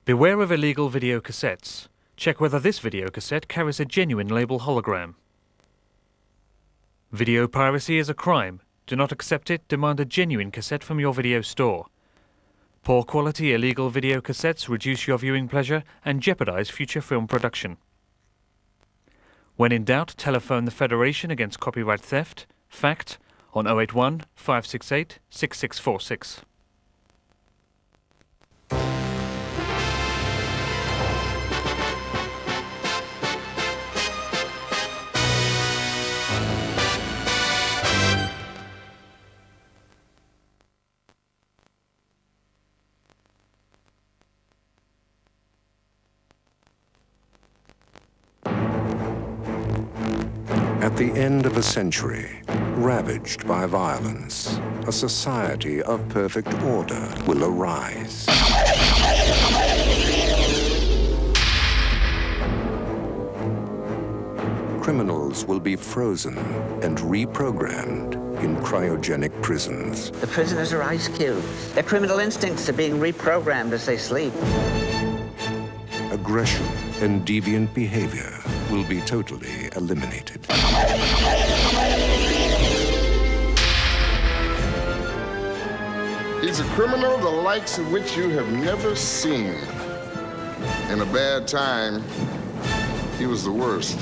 Beware of illegal video cassettes. Check whether this video cassette carries a genuine label hologram. Video piracy is a crime. Do not accept it. Demand a genuine cassette from your video store. Poor quality illegal video cassettes reduce your viewing pleasure and jeopardize future film production. When in doubt, telephone the Federation against copyright theft, FACT, on 081 568 6646. At the end of a century, ravaged by violence, a society of perfect order will arise. Criminals will be frozen and reprogrammed in cryogenic prisons. The prisoners are ice cubes. Their criminal instincts are being reprogrammed as they sleep. Aggression and deviant behavior will be totally eliminated. He's a criminal the likes of which you have never seen. In a bad time, he was the worst.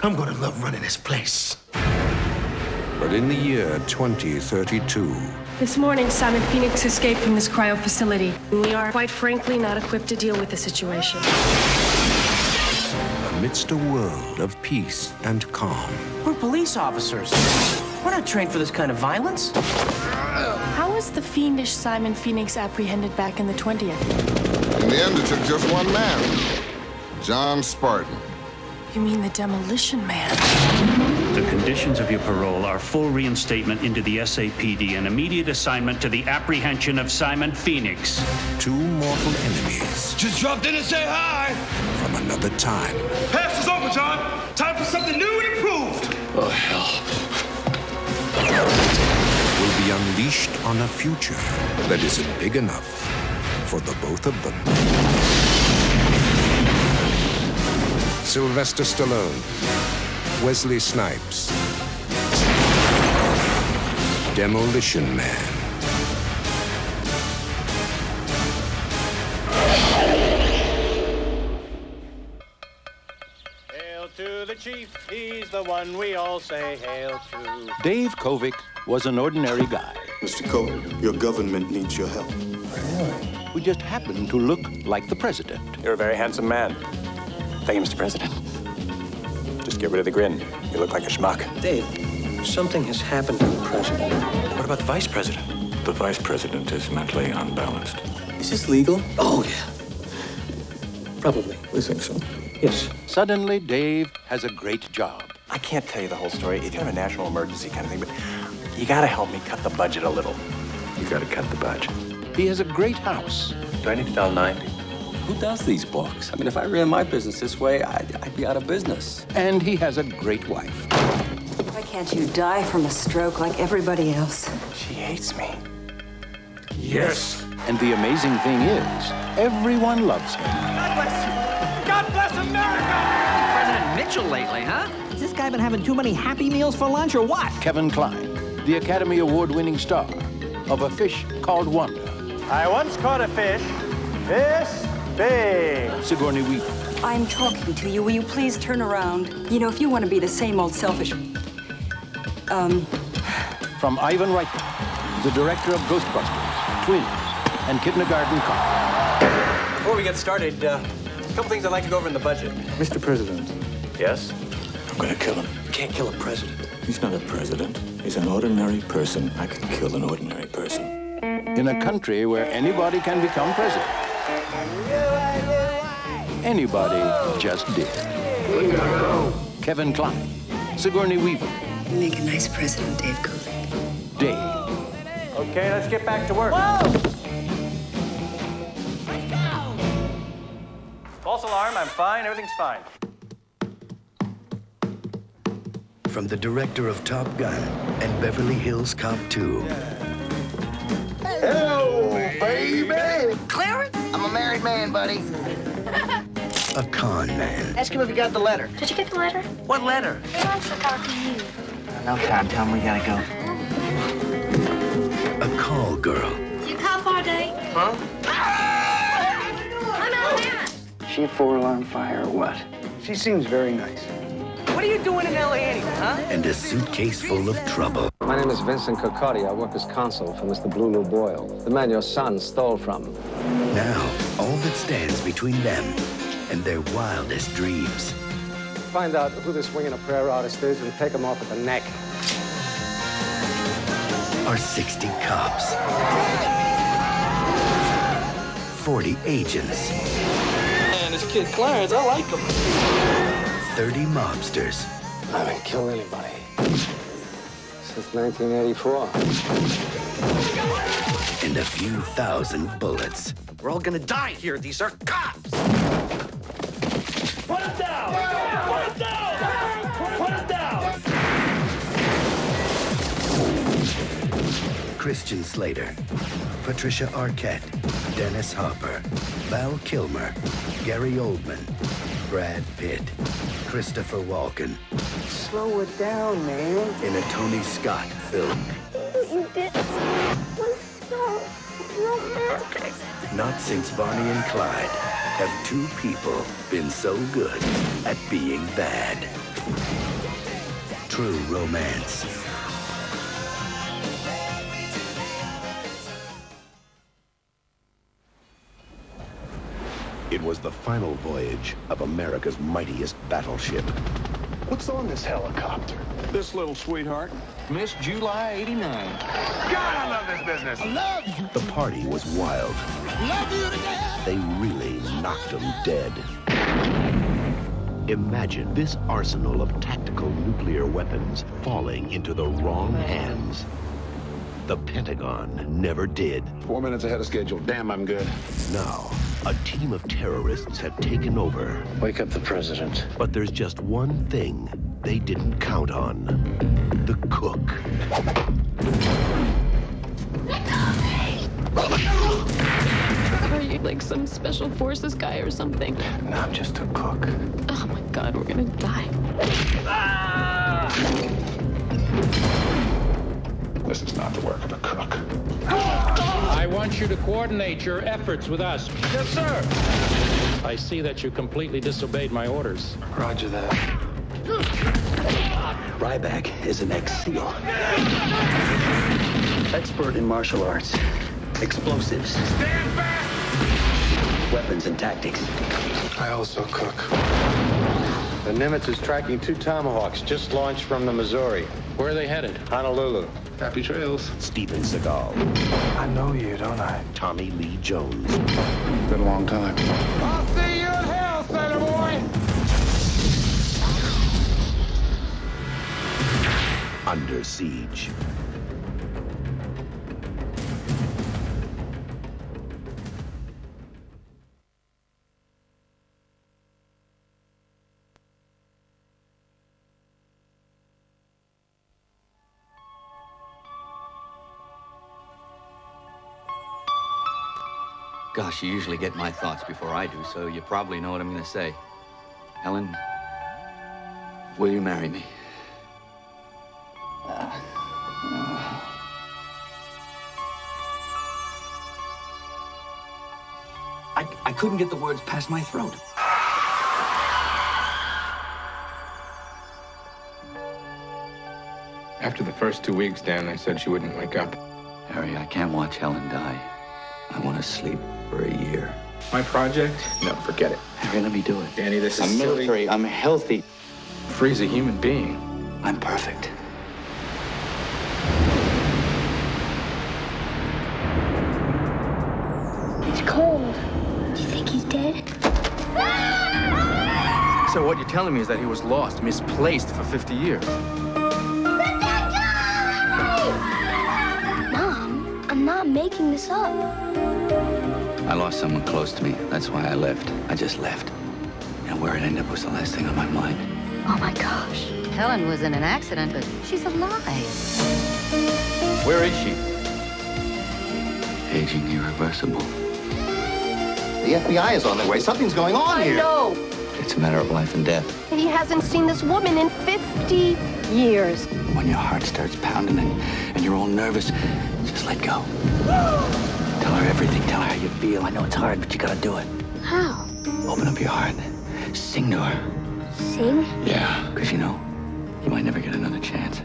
I'm gonna love running this place. But in the year 2032, This morning, Simon Phoenix escaped from this cryo facility. We are, quite frankly, not equipped to deal with the situation. amidst a world of peace and calm, We're police officers. We're not trained for this kind of violence. How was the fiendish Simon Phoenix apprehended back in the 20th? In the end, it took just one man, John Spartan. You mean the Demolition Man? The conditions of your parole are full reinstatement into the SAPD and immediate assignment to the apprehension of Simon Phoenix. two mortal enemies Just dropped in to say hi. from another time Pass is over, John. Time for something new and improved. Oh, hell. will be unleashed on a future that isn't big enough for the both of them. Sylvester Stallone, Wesley Snipes, Demolition Man. Hail to the chief, he's the one we all say hail to. Dave Kovic was an ordinary guy Mr. Cole, your government needs your help. who just happened to look like the president. You're a very handsome man. Thank you, Mr. President. Just get rid of the grin. You look like a schmuck. Dave, something has happened to the president. What about the vice president? The vice president is mentally unbalanced. Is this legal? Oh, yeah. Probably. We think so. Yes. Suddenly, Dave has a great job. I can't tell you the whole story. It's kind of a national emergency kind of thing, but you gotta help me cut the budget a little. You gotta cut the budget. He has a great house. Do I need to dial 90? Who does these books? I mean, if I ran my business this way, I'd be out of business. And he has a great wife. Why can't you die from a stroke like everybody else? She hates me. Yes. And the amazing thing is, everyone loves him. God bless you. God bless America! President Mitchell lately, huh? Has this guy been having too many Happy Meals for lunch or what? Kevin Kline, the Academy Award-winning star of A Fish Called Wanda. I once caught a fish this big. Sigourney Weaver. I'm talking to you. Will you please turn around? You know, if you want to be the same old selfish... From Ivan Reitman, the director of Ghostbusters, Twins, and Kindergarten Cop. Before we get started, a couple things I'd like to go over in the budget. Mr. President, Yes? I'm gonna kill him. You can't kill a president. He's not a president. He's an ordinary person. I can kill an ordinary person. In a country where anybody can become president. Anybody just did. Kevin Kline, Sigourney Weaver, You make a nice president, Dave Kovic. Dave. Okay, let's get back to work. False alarm, I'm fine, everything's fine. From the director of Top Gun and Beverly Hills Cop 2. Hello, baby! Clarence? man, buddy. A con man. Ask him if he got the letter. Did you get the letter? What letter? He wants to talk to you. No time. Tell him we gotta go. A call girl. You call for a date? Huh? I'm out there. She a 4-alarm fire or what? She seems very nice. What are you doing in L.A. anyway, huh? And a suitcase full of trouble. My name is Vincent Cocotti. I work as consul for Mr. Blue Boyle, the man your son stole from. Now, all that stands between them and their wildest dreams. Find out who this wing and a prayer artist is and take him off at the neck. Are 60 cops, 40 agents, Man, this kid Clarence, I like him. 30 mobsters. I haven't killed anybody since 1984. And a few thousand bullets. We're all gonna die here. These are cops. Put him down! Put him down! Put him down! Christian Slater, Patricia Arquette, Dennis Hopper, Val Kilmer, Gary Oldman, Brad Pitt, Christopher Walken. Slow it down, man. In a Tony Scott film. What you did was so romantic. Not since Bonnie and Clyde have two people been so good at being bad. True romance. It was the final voyage of America's mightiest battleship. What's on this helicopter? This little sweetheart, Miss July 89. God, I love this business. I love you. The party was wild. Love you to death. They really knocked them dead. Imagine this arsenal of tactical nuclear weapons falling into the wrong hands. The Pentagon never did. 4 minutes ahead of schedule. Damn, I'm good. Now, a team of terrorists have taken over. Wake up the president. But there's just one thing they didn't count on. The cook. Are you like some special forces guy or something? No, I'm just a cook. Oh my God, we're gonna die. This is not the work of a cook. I want you to coordinate your efforts with us. Yes, sir. I see that you completely disobeyed my orders. Roger that. Ryback is an ex-SEAL. Expert in martial arts, explosives, Stand back! weapons and tactics. I also cook. The Nimitz is tracking 2 Tomahawks just launched from the Missouri. Where are they headed? Honolulu. Happy trails. Steven Seagal. I know you, don't I? Tommy Lee Jones. Been a long time. I'll see you in hell, Sailor Boy. Under Siege. Gosh, you usually get my thoughts before I do, so you probably know what I'm gonna say. Helen, will you marry me? I couldn't get the words past my throat. After the first 2 weeks, Dan, I said she wouldn't wake up. Harry, I can't watch Helen die. I want to sleep for a year. My project? No, forget it. Harry, let me do it. Danny, this is I'm silly. military. I'm healthy. Free's a human being. I'm perfect. It's cold. Do you think he's dead? So what you're telling me is that he was lost, misplaced for 50 years. Mom, I'm not making this up. I lost someone close to me. That's why I left. I just left. And where it ended up was the last thing on my mind. Oh my gosh. Helen was in an accident, but she's alive. Where is she? Aging irreversible. The FBI is on their way. Something's going on here. I know. It's a matter of life and death. He hasn't seen this woman in 50 years. When your heart starts pounding and you're all nervous, just let go. Tell her everything. Tell her how you feel. I know it's hard, but you gotta do it. How? Open up your heart. Sing to her. Sing? Yeah, because you know, you might never get another chance.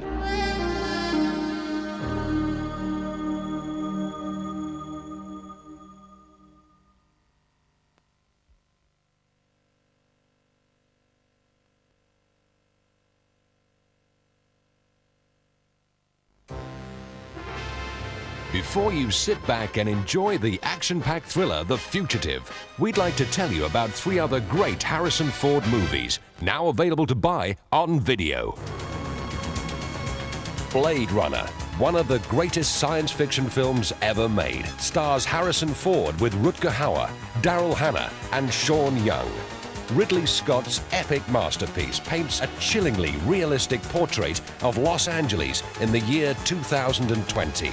Before you sit back and enjoy the action-packed thriller, The Fugitive, we'd like to tell you about 3 other great Harrison Ford movies, now available to buy on video. Blade Runner, one of the greatest science fiction films ever made, stars Harrison Ford with Rutger Hauer, Daryl Hannah, and Sean Young. Ridley Scott's epic masterpiece paints a chillingly realistic portrait of Los Angeles in the year 2020.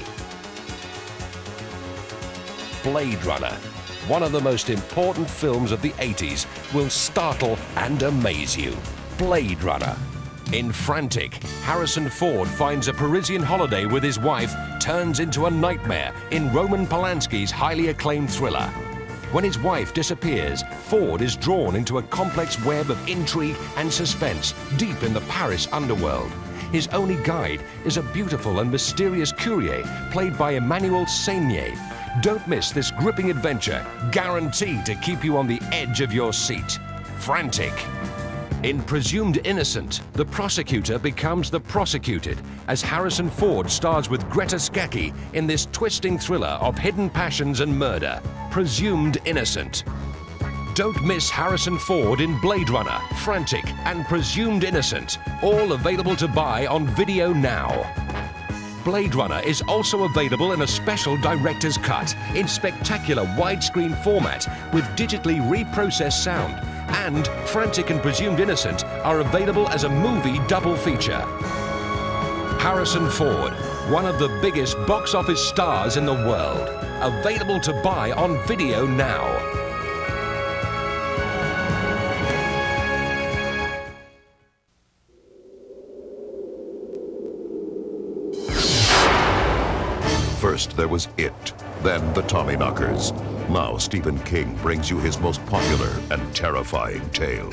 Blade Runner, one of the most important films of the 80s, will startle and amaze you. Blade Runner. In Frantic, Harrison Ford finds a Parisian holiday with his wife turns into a nightmare in Roman Polanski's highly acclaimed thriller. When his wife disappears, Ford is drawn into a complex web of intrigue and suspense deep in the Paris underworld. His only guide is a beautiful and mysterious courier played by Emmanuel Seigner. Don't miss this gripping adventure, guaranteed to keep you on the edge of your seat. Frantic. In Presumed Innocent, the prosecutor becomes the prosecuted as Harrison Ford stars with Greta Scacchi in this twisting thriller of hidden passions and murder. Presumed Innocent. Don't miss Harrison Ford in Blade Runner, Frantic, and Presumed Innocent, all available to buy on video now. Blade Runner is also available in a special director's cut in spectacular widescreen format with digitally reprocessed sound, and Frantic and Presumed Innocent are available as a movie double feature. Harrison Ford, one of the biggest box office stars in the world, available to buy on video now. First there was It, then the Tommyknockers. Now Stephen King brings you his most popular and terrifying tale.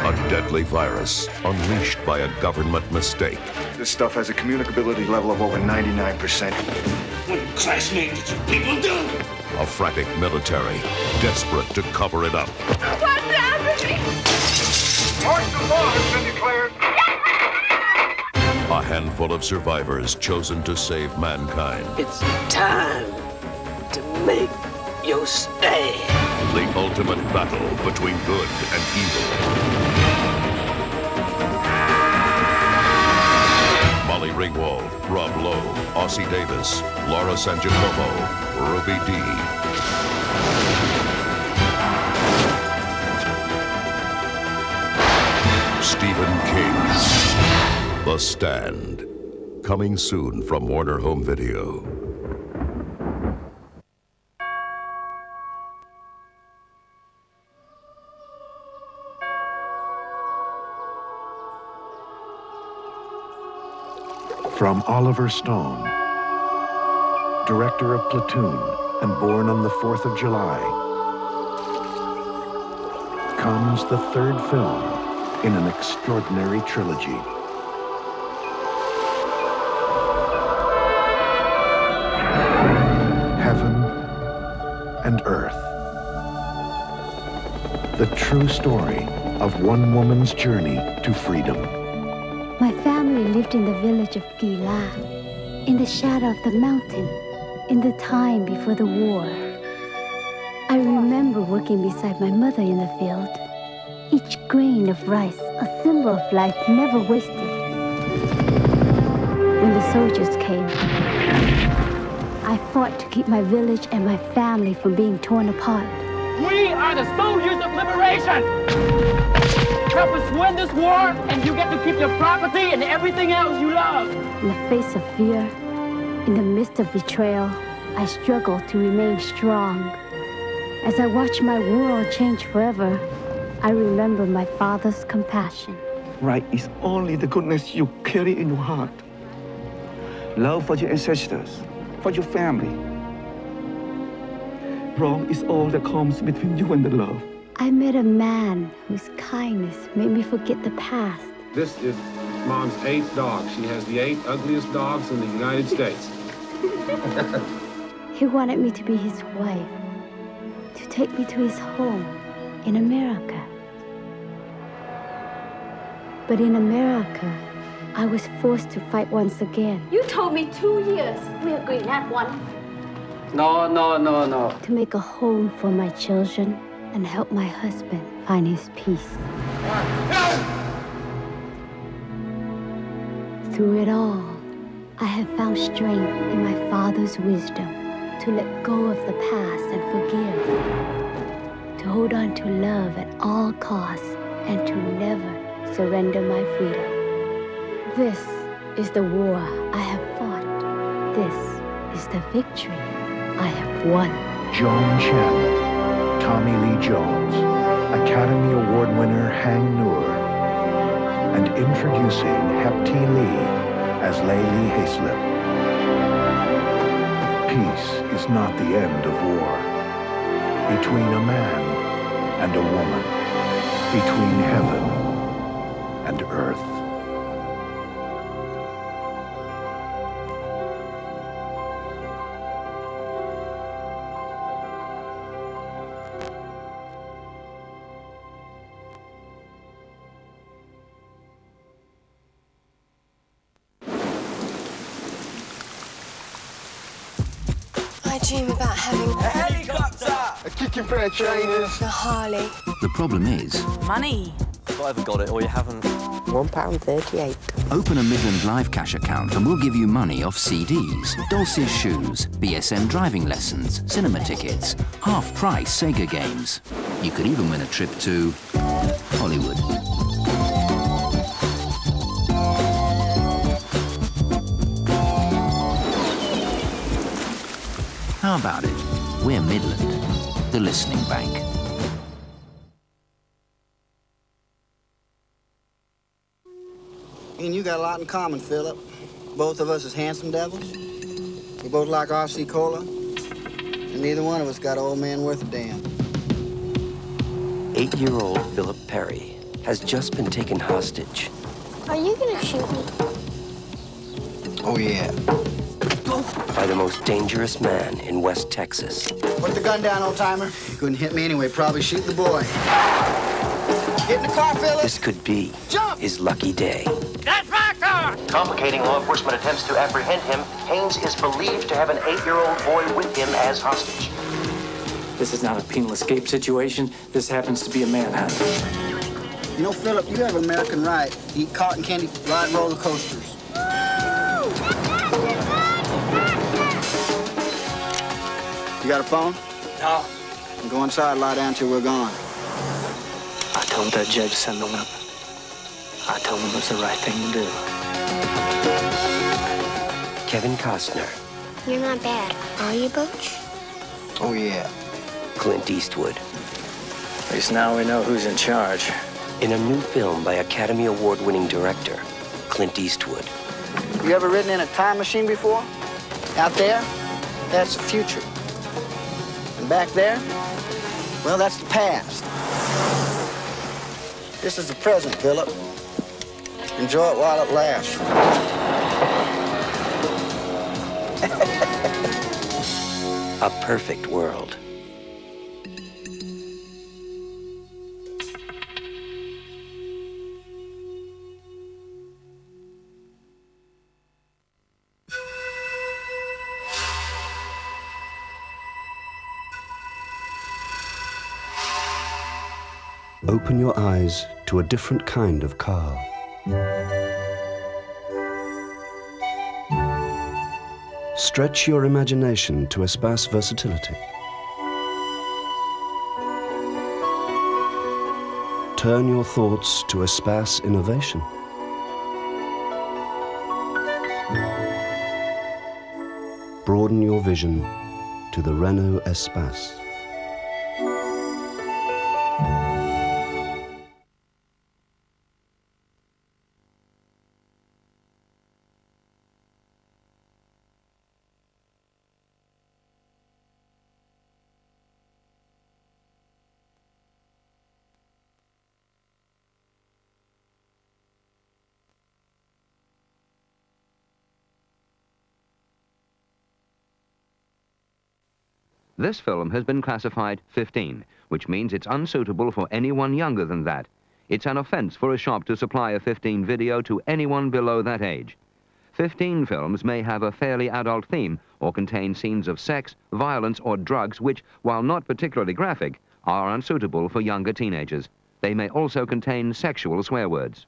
A deadly virus unleashed by a government mistake. This stuff has a communicability level of over 99%. What class name did you people do? A frantic military, desperate to cover it up. What's happening? Martial law has been declared. A handful of survivors chosen to save mankind. It's time to make your stand. The ultimate battle between good and evil. Molly Ringwald, Rob Lowe, Ossie Davis, Laura San Giacomo, Ruby Dee. Stephen King's The Stand. Coming soon from Warner Home Video. From Oliver Stone, director of Platoon and born on the 4th of July, comes the third film in an extraordinary trilogy. Heaven and Earth. The true story of one woman's journey to freedom. My family lived in the village of Gila, in the shadow of the mountain, in the time before the war. I remember working beside my mother in the field. Each grain of rice, a symbol of life never wasted. When the soldiers came, I fought to keep my village and my family from being torn apart. We are the soldiers of liberation! Help us win this war, and you get to keep your property and everything else you love. In the face of fear, In the midst of betrayal, I struggle to remain strong. As I watch my world change forever, I remember my father's compassion. Right is only the goodness you carry in your heart. Love for your ancestors, for your family. Wrong is all that comes between you and the love. I met a man whose kindness made me forget the past. This is Mom's 8th dog. She has the 8 ugliest dogs in the United States. He wanted me to be his wife, to take me to his home in America. But in America, I was forced to fight once again. You told me 2 years. We agreed, not 1. No. To make a home for my children and help my husband find his peace. Through it all, I have found strength in my father's wisdom to let go of the past and forgive, to hold on to love at all costs and to never surrender my freedom. This is the war I have fought. This is the victory I have won. Joan Chandler, Tommy Lee Jones, Academy Award winner Hang Noor, and introducing Hep T. Lee as Laylee Hayslip. Peace is not the end of war. Between a man and a woman. Between heaven and earth. I dream about having a helicopter, a kicking pair of trainers, a Harley. The problem is... money. You've either got it or you haven't. £1.38. Open a Midland Live Cash account and we'll give you money off CDs, Dulce's shoes, BSM driving lessons, cinema tickets, half-price Sega games. You could even win a trip to Hollywood. How about it? We're Midland, the listening bank. Me and you got a lot in common, Philip. Both of us is handsome devils. We both like RC Cola. And neither one of us got an old man worth a damn. 8-year-old Philip Perry has just been taken hostage. Are you gonna shoot me? Oh, yeah. By the most dangerous man in West Texas. Put the gun down, old-timer. You couldn't hit me anyway. Probably shoot the boy. Get in the car, Philip. This could be his lucky day. That's my car! Complicating law enforcement attempts to apprehend him, Haynes is believed to have an 8-year-old boy with him as hostage. This is not a penal escape situation. This happens to be a manhunt. You know, Philip, you have an American right to eat cotton candy, ride roller coasters. You got a phone? No. Go inside, lie down till we're gone. I told that judge to send the whip. I told him it was the right thing to do. Kevin Costner. You're not bad, are you, Butch? Oh, yeah. Clint Eastwood. At least now we know who's in charge. In a new film by Academy Award-winning director, Clint Eastwood. You ever ridden in a time machine before? Out there, that's the future. And back there, well, that's the past. This is the present, Philip. Enjoy it while it lasts. A perfect world. Open your eyes to a different kind of car. Stretch your imagination to Espace versatility. Turn your thoughts to Espace innovation. broaden your vision to the Renault Espace. This film has been classified 15, which means it's unsuitable for anyone younger than that. It's an offense for a shop to supply a 15 video to anyone below that age. 15 films may have a fairly adult theme or contain scenes of sex, violence, or drugs which, while not particularly graphic, are unsuitable for younger teenagers. They may also contain sexual swear words.